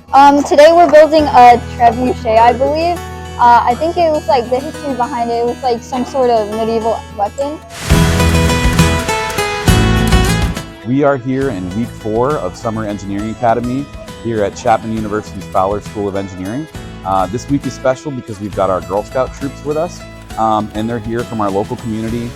Today we're building a trebuchet, I believe. I think it was like the history behind it. It was like some sort of medieval weapon. We are here in week 4 of Summer Engineering Academy here at Chapman University's Fowler School of Engineering. This week is special because we've got our Girl Scout troops with us, and they're here from our local community,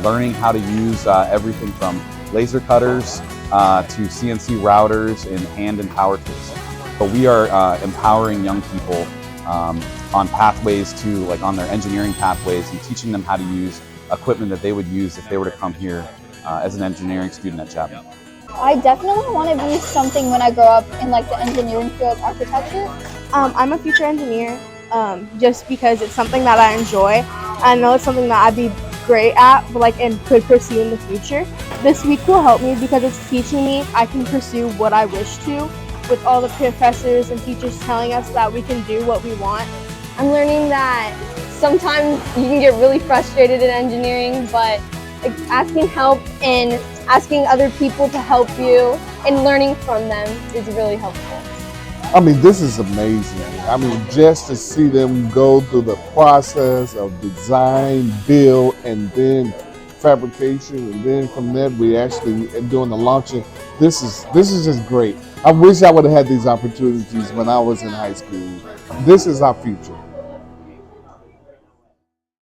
learning how to use everything from laser cutters to CNC routers and hand and power tools. But we are empowering young people on pathways to, on their engineering pathways, and teaching them how to use equipment that they would use if they were to come here as an engineering student at Chapman. I definitely want to be something when I grow up in the engineering field, architecture. I'm a future engineer just because it's something that I enjoy. I know it's something that I'd be great at, and could pursue in the future. This week will help me because it's teaching me I can pursue what I wish to, with all the professors and teachers telling us that we can do what we want. I'm learning that sometimes you can get really frustrated in engineering, but asking help and asking other people to help you and learning from them is really helpful. I mean, this is amazing. I mean, just to see them go through the process of design, build, and then fabrication, and then from there we actually doing the launching. This is just great. I wish I would have had these opportunities when I was in high school. This is our future.